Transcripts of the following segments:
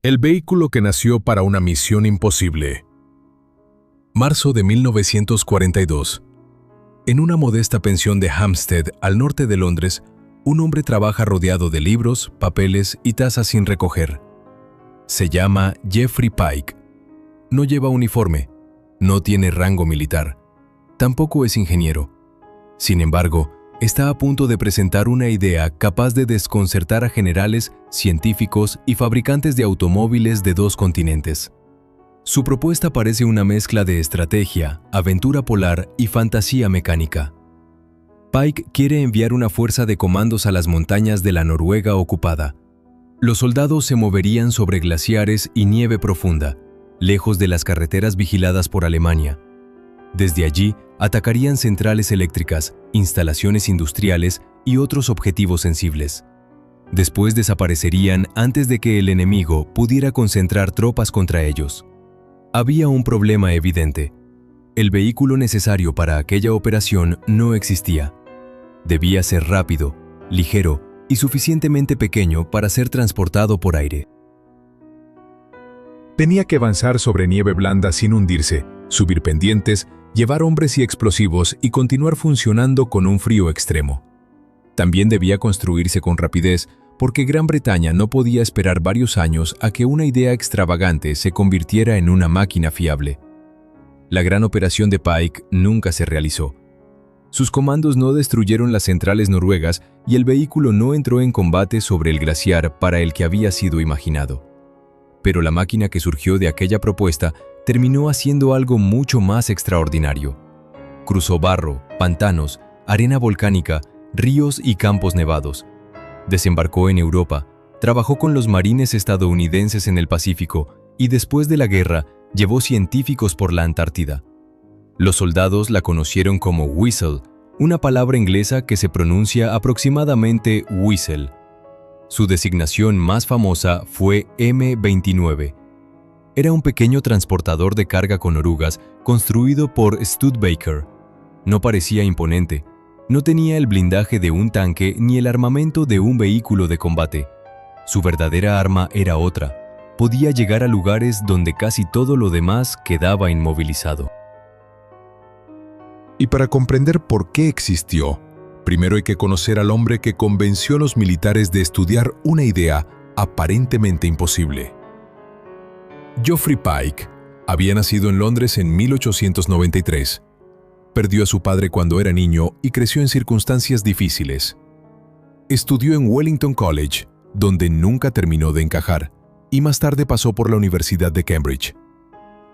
El vehículo que nació para una misión imposible. Marzo de 1942. En una modesta pensión de Hampstead, al norte de Londres, un hombre trabaja rodeado de libros, papeles y tazas sin recoger. Se llama Geoffrey Pike. No lleva uniforme, no tiene rango militar, tampoco es ingeniero. Sin embargo, está a punto de presentar una idea capaz de desconcertar a generales, científicos y fabricantes de automóviles de 2 continentes. Su propuesta parece una mezcla de estrategia, aventura polar y fantasía mecánica. Pike quiere enviar una fuerza de comandos a las montañas de la Noruega ocupada. Los soldados se moverían sobre glaciares y nieve profunda, lejos de las carreteras vigiladas por Alemania. Desde allí, atacarían centrales eléctricas, instalaciones industriales y otros objetivos sensibles. Después desaparecerían antes de que el enemigo pudiera concentrar tropas contra ellos. Había un problema evidente. El vehículo necesario para aquella operación no existía. Debía ser rápido, ligero y suficientemente pequeño para ser transportado por aire. Tenía que avanzar sobre nieve blanda sin hundirse, subir pendientes, llevar hombres y explosivos y continuar funcionando con un frío extremo. También debía construirse con rapidez, porque Gran Bretaña no podía esperar varios años a que una idea extravagante se convirtiera en una máquina fiable. La gran operación de Pike nunca se realizó. Sus comandos no destruyeron las centrales noruegas y el vehículo no entró en combate sobre el glaciar para el que había sido imaginado. Pero la máquina que surgió de aquella propuesta terminó haciendo algo mucho más extraordinario. Cruzó barro, pantanos, arena volcánica, ríos y campos nevados. Desembarcó en Europa, trabajó con los marines estadounidenses en el Pacífico y después de la guerra llevó científicos por la Antártida. Los soldados la conocieron como Whistle, una palabra inglesa que se pronuncia aproximadamente Whistle. Su designación más famosa fue M-29. Era un pequeño transportador de carga con orugas construido por Studebaker. No parecía imponente. No tenía el blindaje de un tanque ni el armamento de un vehículo de combate. Su verdadera arma era otra. Podía llegar a lugares donde casi todo lo demás quedaba inmovilizado. Y para comprender por qué existió, primero hay que conocer al hombre que convenció a los militares de estudiar una idea aparentemente imposible. Geoffrey Pike había nacido en Londres en 1893. Perdió a su padre cuando era niño y creció en circunstancias difíciles. Estudió en Wellington College, donde nunca terminó de encajar, y más tarde pasó por la Universidad de Cambridge.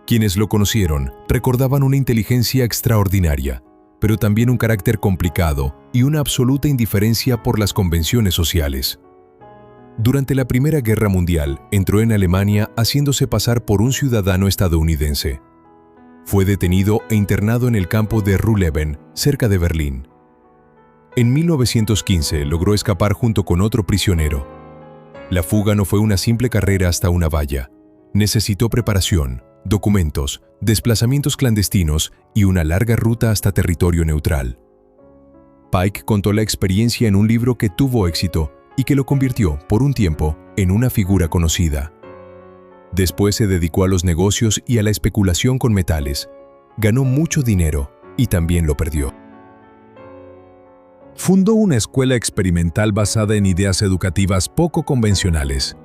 Quienes lo conocieron recordaban una inteligencia extraordinaria, pero también un carácter complicado y una absoluta indiferencia por las convenciones sociales. Durante la Primera Guerra Mundial, entró en Alemania haciéndose pasar por un ciudadano estadounidense. Fue detenido e internado en el campo de Ruhleben, cerca de Berlín. En 1915 logró escapar junto con otro prisionero. La fuga no fue una simple carrera hasta una valla. Necesitó preparación, documentos, desplazamientos clandestinos y una larga ruta hasta territorio neutral. Pike contó la experiencia en un libro que tuvo éxito y que lo convirtió, por un tiempo, en una figura conocida. Después se dedicó a los negocios y a la especulación con metales. Ganó mucho dinero y también lo perdió. Fundó una escuela experimental basada en ideas educativas poco convencionales.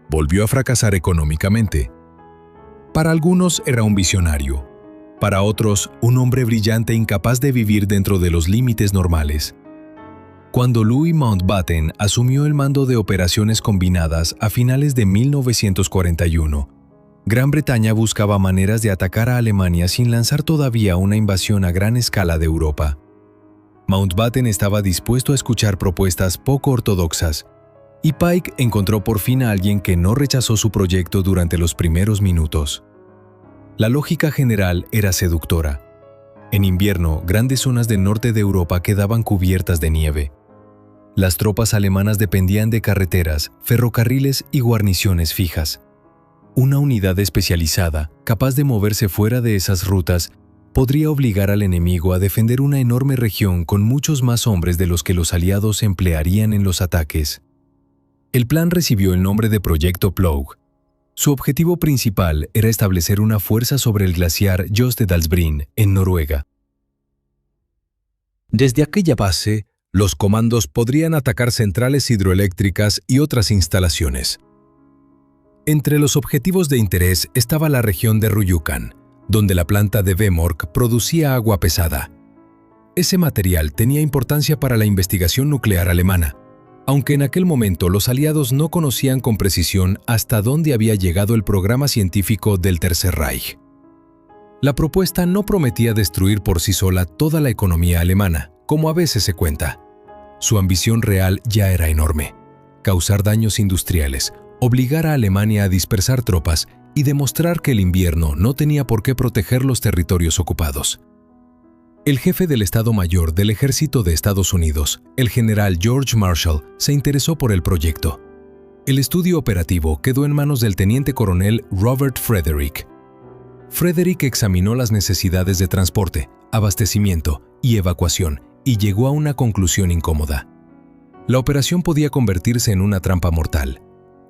Volvió a fracasar económicamente. Para algunos era un visionario. Para otros, un hombre brillante incapaz de vivir dentro de los límites normales. Cuando Louis Mountbatten asumió el mando de operaciones combinadas a finales de 1941, Gran Bretaña buscaba maneras de atacar a Alemania sin lanzar todavía una invasión a gran escala de Europa. Mountbatten estaba dispuesto a escuchar propuestas poco ortodoxas, y Pike encontró por fin a alguien que no rechazó su proyecto durante los primeros minutos. La lógica general era seductora. En invierno, grandes zonas del norte de Europa quedaban cubiertas de nieve. Las tropas alemanas dependían de carreteras, ferrocarriles y guarniciones fijas. Una unidad especializada, capaz de moverse fuera de esas rutas, podría obligar al enemigo a defender una enorme región con muchos más hombres de los que los aliados emplearían en los ataques. El plan recibió el nombre de Proyecto Plough, Su objetivo principal era establecer una fuerza sobre el glaciar Jostedalsbreen, en Noruega. Desde aquella base, los comandos podrían atacar centrales hidroeléctricas y otras instalaciones. Entre los objetivos de interés estaba la región de Rjukan, donde la planta de Vemork producía agua pesada. Ese material tenía importancia para la investigación nuclear alemana, aunque en aquel momento los aliados no conocían con precisión hasta dónde había llegado el programa científico del Tercer Reich. La propuesta no prometía destruir por sí sola toda la economía alemana, como a veces se cuenta. Su ambición real ya era enorme: causar daños industriales, obligar a Alemania a dispersar tropas y demostrar que el invierno no tenía por qué proteger los territorios ocupados. El jefe del Estado Mayor del Ejército de Estados Unidos, el general George Marshall, se interesó por el proyecto. El estudio operativo quedó en manos del teniente coronel Robert Frederick. Frederick examinó las necesidades de transporte, abastecimiento y evacuación y llegó a una conclusión incómoda. La operación podía convertirse en una trampa mortal.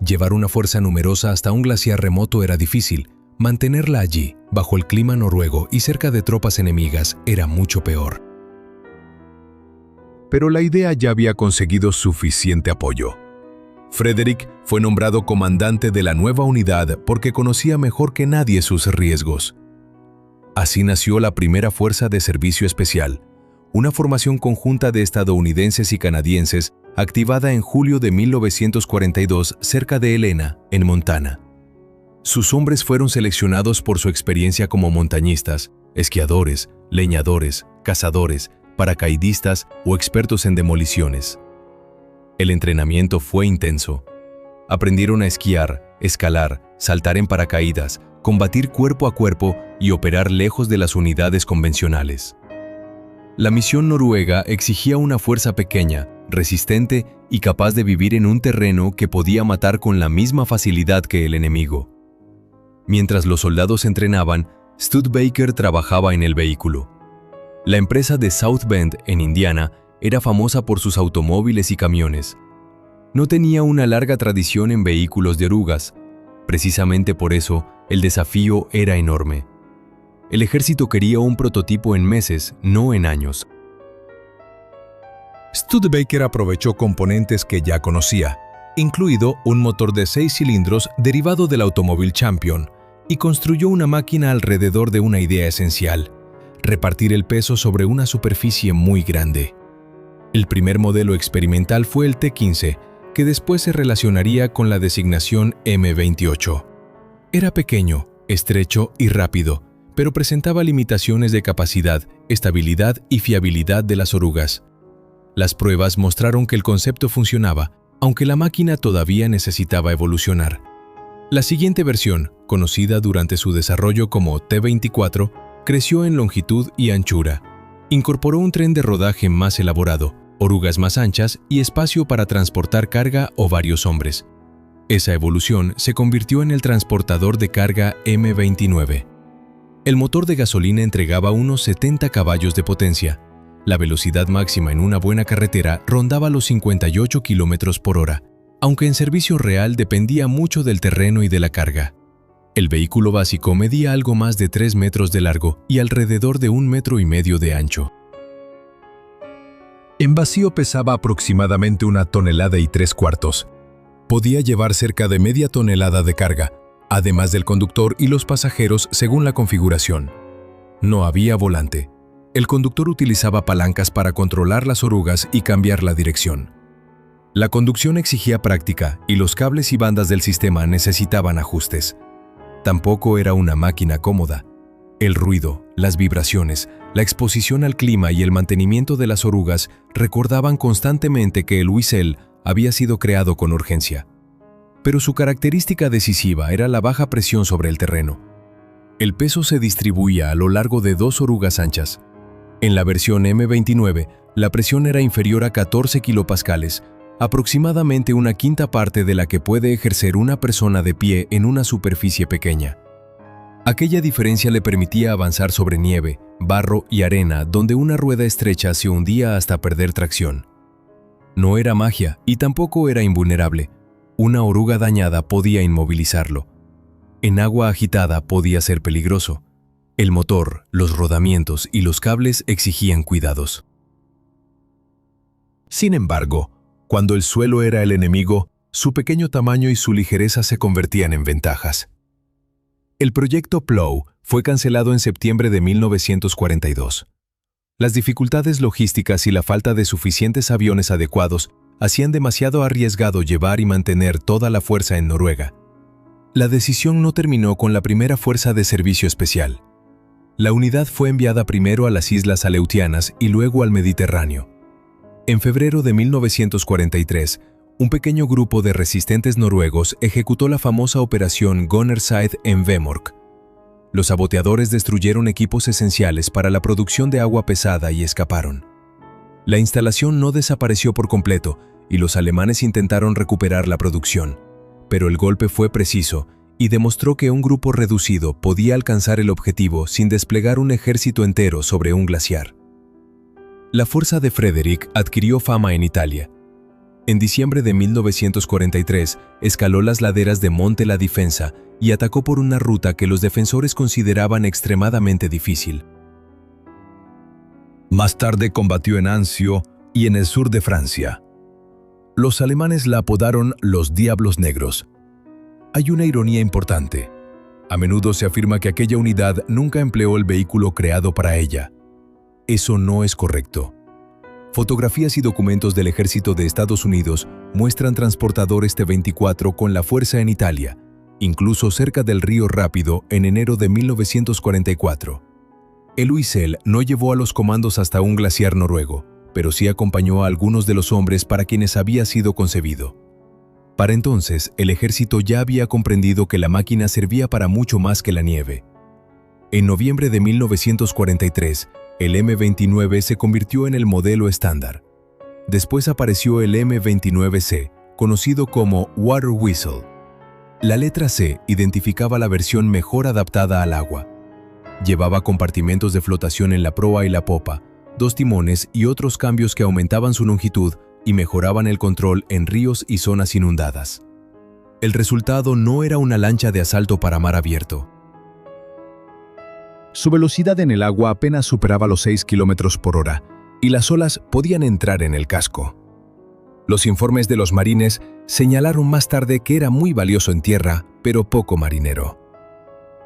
Llevar una fuerza numerosa hasta un glaciar remoto era difícil. Mantenerla allí, bajo el clima noruego y cerca de tropas enemigas, era mucho peor. Pero la idea ya había conseguido suficiente apoyo. Frederick fue nombrado comandante de la nueva unidad porque conocía mejor que nadie sus riesgos. Así nació la primera Fuerza de Servicio Especial, una formación conjunta de estadounidenses y canadienses activada en julio de 1942 cerca de Helena, en Montana. Sus hombres fueron seleccionados por su experiencia como montañistas, esquiadores, leñadores, cazadores, paracaidistas o expertos en demoliciones. El entrenamiento fue intenso. Aprendieron a esquiar, escalar, saltar en paracaídas, combatir cuerpo a cuerpo y operar lejos de las unidades convencionales. La misión noruega exigía una fuerza pequeña, resistente y capaz de vivir en un terreno que podía matar con la misma facilidad que el enemigo. Mientras los soldados entrenaban, Studebaker trabajaba en el vehículo. La empresa de South Bend, en Indiana, era famosa por sus automóviles y camiones. No tenía una larga tradición en vehículos de orugas. Precisamente por eso, el desafío era enorme. El ejército quería un prototipo en meses, no en años. Studebaker aprovechó componentes que ya conocía, incluido un motor de 6 cilindros derivado del automóvil Champion, y construyó una máquina alrededor de una idea esencial: repartir el peso sobre una superficie muy grande. El primer modelo experimental fue el T-15, que después se relacionaría con la designación M28. Era pequeño, estrecho y rápido, pero presentaba limitaciones de capacidad, estabilidad y fiabilidad de las orugas. Las pruebas mostraron que el concepto funcionaba, aunque la máquina todavía necesitaba evolucionar. La siguiente versión, conocida durante su desarrollo como T-24, creció en longitud y anchura. Incorporó un tren de rodaje más elaborado, orugas más anchas y espacio para transportar carga o varios hombres. Esa evolución se convirtió en el transportador de carga M29. El motor de gasolina entregaba unos 70 caballos de potencia. La velocidad máxima en una buena carretera rondaba los 58 km por hora, aunque en servicio real dependía mucho del terreno y de la carga. El vehículo básico medía algo más de 3 metros de largo y alrededor de 1,5 metros de ancho. En vacío pesaba aproximadamente 1,3 toneladas. Podía llevar cerca de media tonelada de carga, además del conductor y los pasajeros según la configuración. No había volante. El conductor utilizaba palancas para controlar las orugas y cambiar la dirección. La conducción exigía práctica y los cables y bandas del sistema necesitaban ajustes. Tampoco era una máquina cómoda. El ruido, las vibraciones, la exposición al clima y el mantenimiento de las orugas recordaban constantemente que el Wisell había sido creado con urgencia. Pero su característica decisiva era la baja presión sobre el terreno. El peso se distribuía a lo largo de 2 orugas anchas. En la versión M29, la presión era inferior a 14 kilopascales, aproximadamente 1/5 parte de la que puede ejercer una persona de pie en una superficie pequeña. Aquella diferencia le permitía avanzar sobre nieve, barro y arena donde una rueda estrecha se hundía hasta perder tracción. No era magia y tampoco era invulnerable. Una oruga dañada podía inmovilizarlo. En agua agitada podía ser peligroso. El motor, los rodamientos y los cables exigían cuidados. Sin embargo, cuando el suelo era el enemigo, su pequeño tamaño y su ligereza se convertían en ventajas. El proyecto Plough fue cancelado en septiembre de 1942. Las dificultades logísticas y la falta de suficientes aviones adecuados hacían demasiado arriesgado llevar y mantener toda la fuerza en Noruega. La decisión no terminó con la primera fuerza de servicio especial. La unidad fue enviada primero a las Islas Aleutianas y luego al Mediterráneo. En febrero de 1943, un pequeño grupo de resistentes noruegos ejecutó la famosa operación Gunnerside en Vemork. Los saboteadores destruyeron equipos esenciales para la producción de agua pesada y escaparon. La instalación no desapareció por completo y los alemanes intentaron recuperar la producción, pero el golpe fue preciso y demostró que un grupo reducido podía alcanzar el objetivo sin desplegar un ejército entero sobre un glaciar. La fuerza de Frederick adquirió fama en Italia. En diciembre de 1943, escaló las laderas de Monte La Difensa y atacó por una ruta que los defensores consideraban extremadamente difícil. Más tarde combatió en Anzio y en el sur de Francia. Los alemanes la apodaron los Diablos Negros. Hay una ironía importante. A menudo se afirma que aquella unidad nunca empleó el vehículo creado para ella. Eso no es correcto. Fotografías y documentos del Ejército de Estados Unidos muestran transportadores T-24 con la fuerza en Italia, incluso cerca del río Rápido en enero de 1944. El Uisel no llevó a los comandos hasta un glaciar noruego, pero sí acompañó a algunos de los hombres para quienes había sido concebido. Para entonces, el ejército ya había comprendido que la máquina servía para mucho más que la nieve. En noviembre de 1943, el M-29 se convirtió en el modelo estándar. Después apareció el M-29C, conocido como Water Whistle. La letra C identificaba la versión mejor adaptada al agua. Llevaba compartimentos de flotación en la proa y la popa, 2 timones y otros cambios que aumentaban su longitud y mejoraban el control en ríos y zonas inundadas. El resultado no era una lancha de asalto para mar abierto. Su velocidad en el agua apenas superaba los 6 km por hora, y las olas podían entrar en el casco. Los informes de los marines señalaron más tarde que era muy valioso en tierra, pero poco marinero.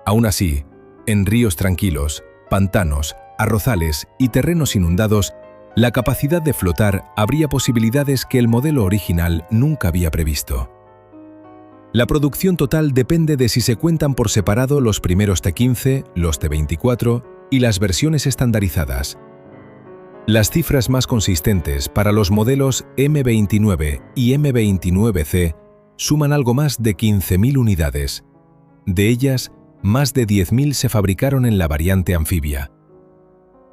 Aún así, en ríos tranquilos, pantanos, arrozales y terrenos inundados, la capacidad de flotar abría posibilidades que el modelo original nunca había previsto. La producción total depende de si se cuentan por separado los primeros T-15, los T-24 y las versiones estandarizadas. Las cifras más consistentes para los modelos M-29 y M-29C suman algo más de 15.000 unidades. De ellas, más de 10.000 se fabricaron en la variante anfibia.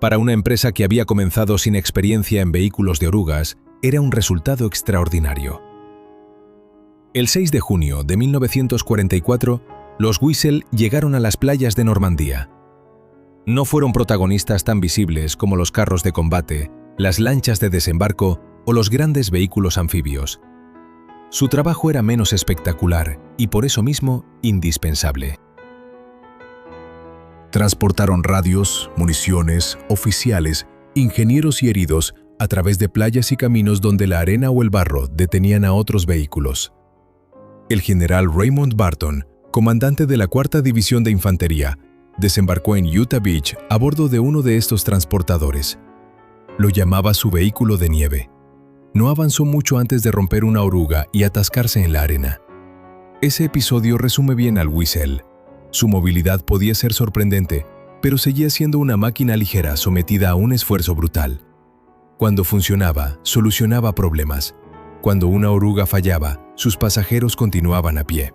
Para una empresa que había comenzado sin experiencia en vehículos de orugas, era un resultado extraordinario. El 6 de junio de 1944, los Whistle llegaron a las playas de Normandía. No fueron protagonistas tan visibles como los carros de combate, las lanchas de desembarco o los grandes vehículos anfibios. Su trabajo era menos espectacular y por eso mismo indispensable. Transportaron radios, municiones, oficiales, ingenieros y heridos a través de playas y caminos donde la arena o el barro detenían a otros vehículos. El general Raymond Barton, comandante de la 4ª División de Infantería, desembarcó en Utah Beach a bordo de uno de estos transportadores. Lo llamaba su vehículo de nieve. No avanzó mucho antes de romper una oruga y atascarse en la arena. Ese episodio resume bien al Whistle. Su movilidad podía ser sorprendente, pero seguía siendo una máquina ligera sometida a un esfuerzo brutal. Cuando funcionaba, solucionaba problemas. Cuando una oruga fallaba, sus pasajeros continuaban a pie.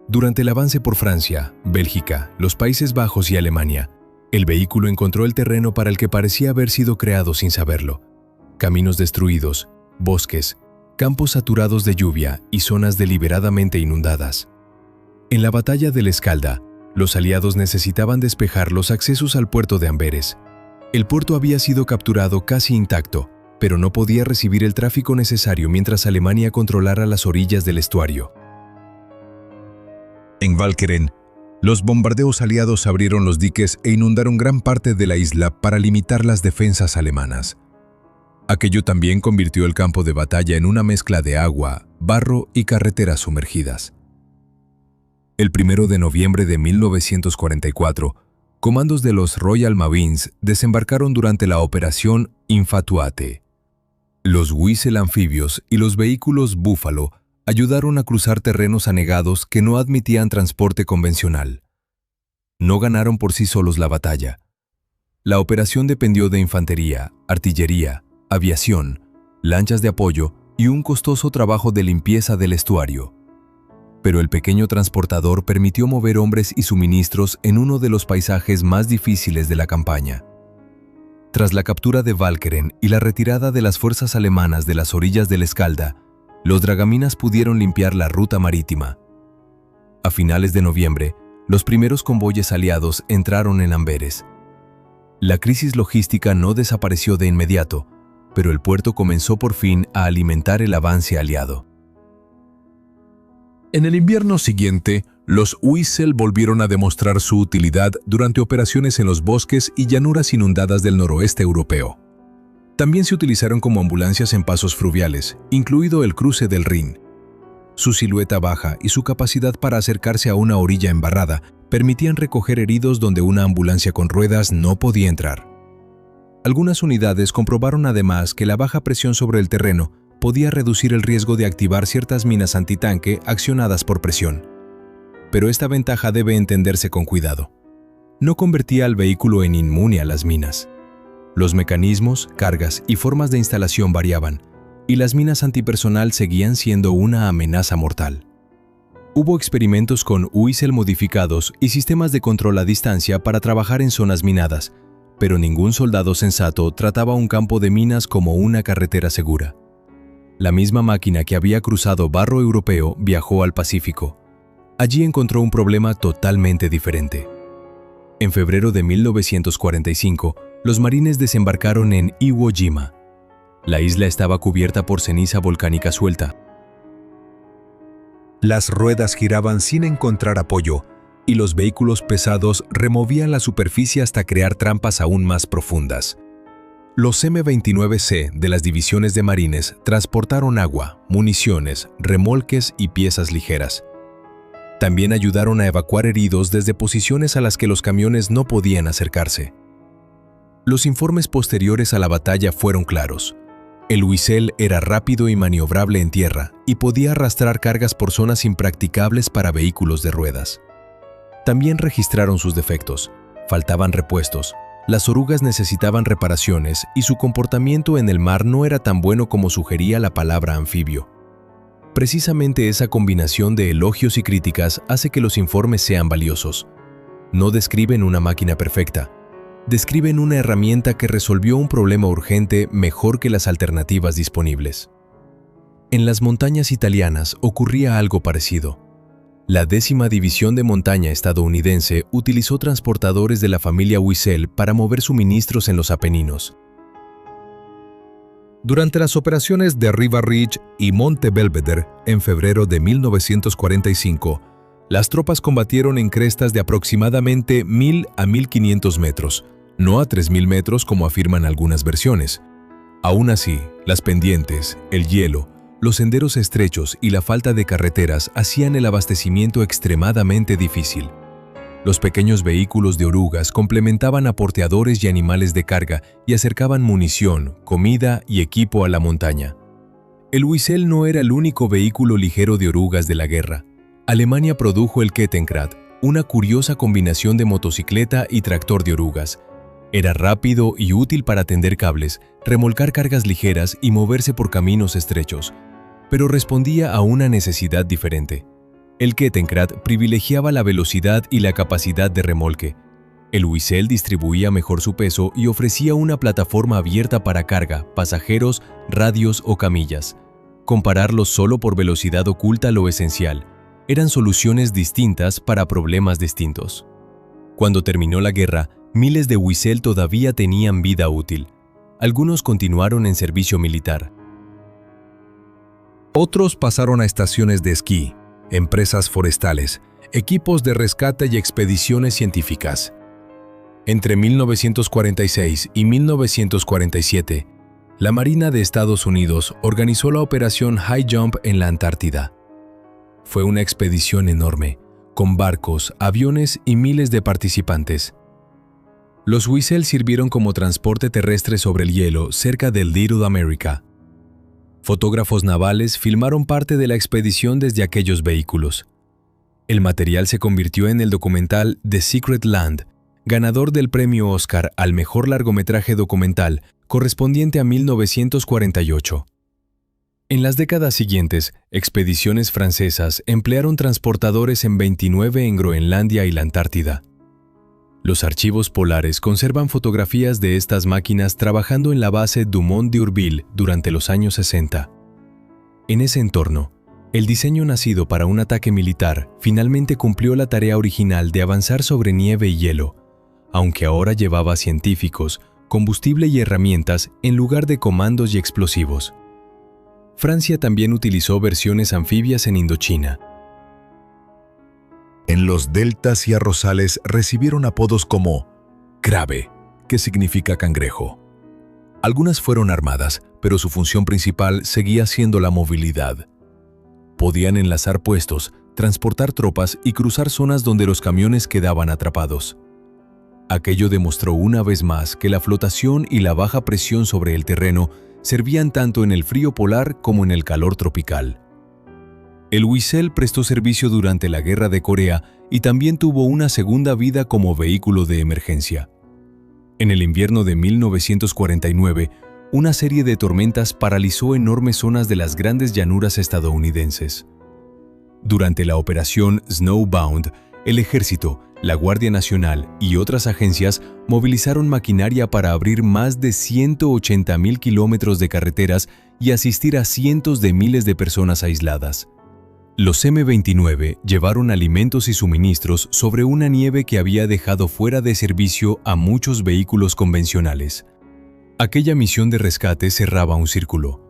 Durante el avance por Francia, Bélgica, los Países Bajos y Alemania, el vehículo encontró el terreno para el que parecía haber sido creado sin saberlo. Caminos destruidos, bosques, campos saturados de lluvia y zonas deliberadamente inundadas. En la batalla del Escalda, los aliados necesitaban despejar los accesos al puerto de Amberes. El puerto había sido capturado casi intacto, pero no podía recibir el tráfico necesario mientras Alemania controlara las orillas del estuario. En Walcheren, los bombardeos aliados abrieron los diques e inundaron gran parte de la isla para limitar las defensas alemanas. Aquello también convirtió el campo de batalla en una mezcla de agua, barro y carreteras sumergidas. El 1 de noviembre de 1944, comandos de los Royal Marines desembarcaron durante la Operación Infatuate. Los Whistle anfibios y los vehículos Búfalo ayudaron a cruzar terrenos anegados que no admitían transporte convencional. No ganaron por sí solos la batalla. La operación dependió de infantería, artillería, aviación, lanchas de apoyo y un costoso trabajo de limpieza del estuario. Pero el pequeño transportador permitió mover hombres y suministros en uno de los paisajes más difíciles de la campaña. Tras la captura de Walcheren y la retirada de las fuerzas alemanas de las orillas del Escalda, los dragaminas pudieron limpiar la ruta marítima. A finales de noviembre, los primeros convoyes aliados entraron en Amberes. La crisis logística no desapareció de inmediato, pero el puerto comenzó por fin a alimentar el avance aliado. En el invierno siguiente, los Whistle volvieron a demostrar su utilidad durante operaciones en los bosques y llanuras inundadas del noroeste europeo. También se utilizaron como ambulancias en pasos fluviales, incluido el cruce del Rin. Su silueta baja y su capacidad para acercarse a una orilla embarrada permitían recoger heridos donde una ambulancia con ruedas no podía entrar. Algunas unidades comprobaron además que la baja presión sobre el terreno podía reducir el riesgo de activar ciertas minas antitanque accionadas por presión. Pero esta ventaja debe entenderse con cuidado. No convertía al vehículo en inmune a las minas. Los mecanismos, cargas y formas de instalación variaban, y las minas antipersonal seguían siendo una amenaza mortal. Hubo experimentos con Whistle modificados y sistemas de control a distancia para trabajar en zonas minadas, pero ningún soldado sensato trataba un campo de minas como una carretera segura. La misma máquina que había cruzado barro europeo viajó al Pacífico. Allí encontró un problema totalmente diferente. En febrero de 1945, los marines desembarcaron en Iwo Jima. La isla estaba cubierta por ceniza volcánica suelta. Las ruedas giraban sin encontrar apoyo, y los vehículos pesados removían la superficie hasta crear trampas aún más profundas. Los M-29C de las divisiones de marines transportaron agua, municiones, remolques y piezas ligeras. También ayudaron a evacuar heridos desde posiciones a las que los camiones no podían acercarse. Los informes posteriores a la batalla fueron claros. El Whistle era rápido y maniobrable en tierra y podía arrastrar cargas por zonas impracticables para vehículos de ruedas. También registraron sus defectos. Faltaban repuestos, las orugas necesitaban reparaciones y su comportamiento en el mar no era tan bueno como sugería la palabra anfibio. Precisamente esa combinación de elogios y críticas hace que los informes sean valiosos. No describen una máquina perfecta, describen una herramienta que resolvió un problema urgente mejor que las alternativas disponibles. En las montañas italianas ocurría algo parecido. La 10ª División de Montaña estadounidense utilizó transportadores de la familia Whistle para mover suministros en los Apeninos. Durante las operaciones de Riva Ridge y Monte Belvedere en febrero de 1945, las tropas combatieron en crestas de aproximadamente 1.000 a 1.500 metros, no a 3.000 metros como afirman algunas versiones. Aún así, las pendientes, el hielo, los senderos estrechos y la falta de carreteras hacían el abastecimiento extremadamente difícil. Los pequeños vehículos de orugas complementaban a porteadores y animales de carga y acercaban munición, comida y equipo a la montaña. El Whistle no era el único vehículo ligero de orugas de la guerra. Alemania produjo el Kettenkrad, una curiosa combinación de motocicleta y tractor de orugas. Era rápido y útil para tender cables, remolcar cargas ligeras y moverse por caminos estrechos, pero respondía a una necesidad diferente. El Kettenkrad privilegiaba la velocidad y la capacidad de remolque. El Whistle distribuía mejor su peso y ofrecía una plataforma abierta para carga, pasajeros, radios o camillas. Compararlos solo por velocidad oculta lo esencial. Eran soluciones distintas para problemas distintos. Cuando terminó la guerra, miles de Whistle todavía tenían vida útil. Algunos continuaron en servicio militar. Otros pasaron a estaciones de esquí, empresas forestales, Equipos de rescate y expediciones científicas. Entre 1946 y 1947, la Marina de Estados Unidos organizó la Operación High Jump en la Antártida. Fue una expedición enorme, con barcos, aviones y miles de participantes. Los Whistle sirvieron como transporte terrestre sobre el hielo cerca del Little America. Fotógrafos navales filmaron parte de la expedición desde aquellos vehículos. El material se convirtió en el documental The Secret Land, ganador del premio Oscar al mejor largometraje documental, correspondiente a 1948. En las décadas siguientes, expediciones francesas emplearon transportadores en 29 en Groenlandia y la Antártida. Los archivos polares conservan fotografías de estas máquinas trabajando en la base Dumont d'Urville durante los años 60. En ese entorno, el diseño nacido para un ataque militar finalmente cumplió la tarea original de avanzar sobre nieve y hielo, aunque ahora llevaba científicos, combustible y herramientas en lugar de comandos y explosivos. Francia también utilizó versiones anfibias en Indochina. En los deltas y arrozales recibieron apodos como Crabbe, que significa cangrejo. Algunas fueron armadas, pero su función principal seguía siendo la movilidad. Podían enlazar puestos, transportar tropas y cruzar zonas donde los camiones quedaban atrapados. Aquello demostró una vez más que la flotación y la baja presión sobre el terreno servían tanto en el frío polar como en el calor tropical. El Whistle prestó servicio durante la Guerra de Corea y también tuvo una segunda vida como vehículo de emergencia. En el invierno de 1949, una serie de tormentas paralizó enormes zonas de las grandes llanuras estadounidenses. Durante la operación Snowbound, el Ejército, la Guardia Nacional y otras agencias movilizaron maquinaria para abrir más de 180.000 kilómetros de carreteras y asistir a cientos de miles de personas aisladas. Los M-29 llevaron alimentos y suministros sobre una nieve que había dejado fuera de servicio a muchos vehículos convencionales. Aquella misión de rescate cerraba un círculo.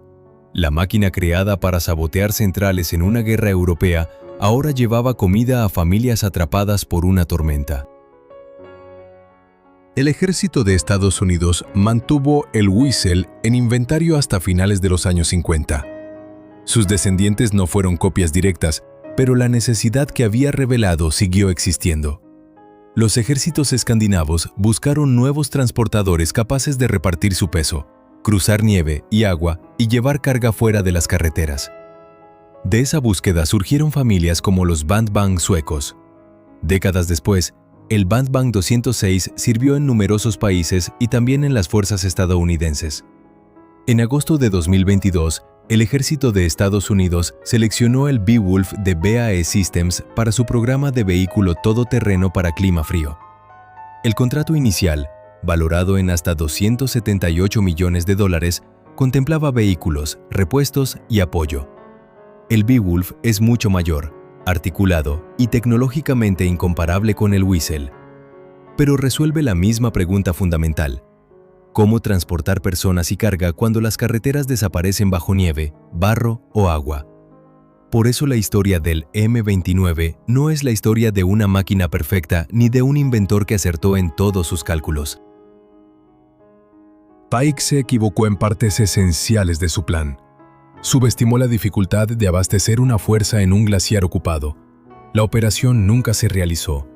La máquina creada para sabotear centrales en una guerra europea ahora llevaba comida a familias atrapadas por una tormenta. El ejército de Estados Unidos mantuvo el Whistle en inventario hasta finales de los años 50. Sus descendientes no fueron copias directas, pero la necesidad que había revelado siguió existiendo. Los ejércitos escandinavos buscaron nuevos transportadores capaces de repartir su peso, cruzar nieve y agua y llevar carga fuera de las carreteras. De esa búsqueda surgieron familias como los Bandvagn suecos. Décadas después, el Bandvagn 206 sirvió en numerosos países y también en las fuerzas estadounidenses. En agosto de 2022, el ejército de Estados Unidos seleccionó el Beowulf de BAE Systems para su programa de vehículo todoterreno para clima frío. El contrato inicial, valorado en hasta $278 millones, contemplaba vehículos, repuestos y apoyo. El Beowulf es mucho mayor, articulado y tecnológicamente incomparable con el Whistle, pero resuelve la misma pregunta fundamental: ¿cómo transportar personas y carga cuando las carreteras desaparecen bajo nieve, barro o agua? Por eso la historia del M-29 no es la historia de una máquina perfecta ni de un inventor que acertó en todos sus cálculos. Pike se equivocó en partes esenciales de su plan. Subestimó la dificultad de abastecer una fuerza en un glaciar ocupado. La operación nunca se realizó.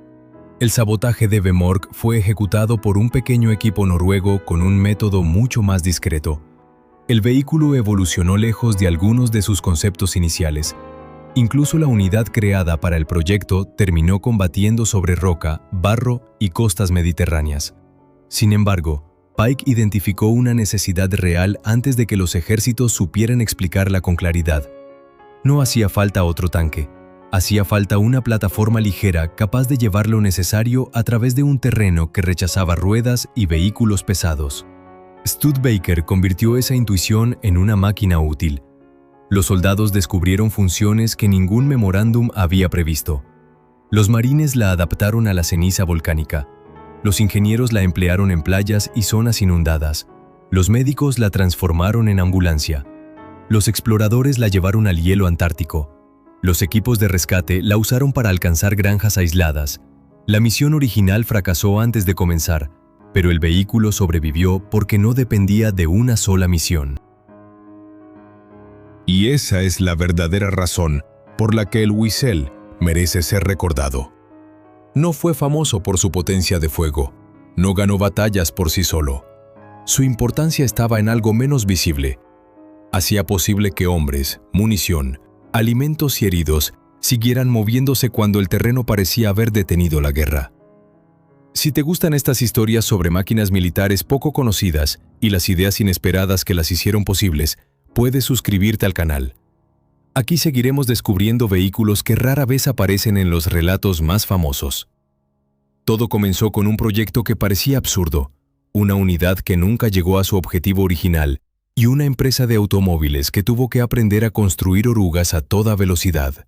El sabotaje de Vemork fue ejecutado por un pequeño equipo noruego con un método mucho más discreto. El vehículo evolucionó lejos de algunos de sus conceptos iniciales. Incluso la unidad creada para el proyecto terminó combatiendo sobre roca, barro y costas mediterráneas. Sin embargo, Pike identificó una necesidad real antes de que los ejércitos supieran explicarla con claridad. No hacía falta otro tanque. Hacía falta una plataforma ligera capaz de llevar lo necesario a través de un terreno que rechazaba ruedas y vehículos pesados. Studebaker convirtió esa intuición en una máquina útil. Los soldados descubrieron funciones que ningún memorándum había previsto. Los marines la adaptaron a la ceniza volcánica. Los ingenieros la emplearon en playas y zonas inundadas. Los médicos la transformaron en ambulancia. Los exploradores la llevaron al hielo antártico. Los equipos de rescate la usaron para alcanzar granjas aisladas. La misión original fracasó antes de comenzar, pero el vehículo sobrevivió porque no dependía de una sola misión. Y esa es la verdadera razón por la que el Weasel merece ser recordado. No fue famoso por su potencia de fuego, no ganó batallas por sí solo. Su importancia estaba en algo menos visible. Hacía posible que hombres, munición, alimentos y heridos siguieran moviéndose cuando el terreno parecía haber detenido la guerra. Si te gustan estas historias sobre máquinas militares poco conocidas y las ideas inesperadas que las hicieron posibles, puedes suscribirte al canal. Aquí seguiremos descubriendo vehículos que rara vez aparecen en los relatos más famosos. Todo comenzó con un proyecto que parecía absurdo, una unidad que nunca llegó a su objetivo original y una empresa de automóviles que tuvo que aprender a construir orugas a toda velocidad.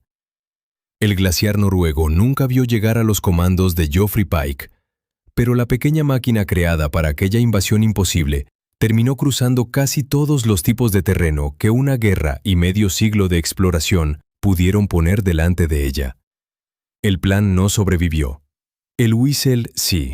El glaciar noruego nunca vio llegar a los comandos de Geoffrey Pike, pero la pequeña máquina creada para aquella invasión imposible terminó cruzando casi todos los tipos de terreno que una guerra y medio siglo de exploración pudieron poner delante de ella. El plan no sobrevivió. El Weasel sí.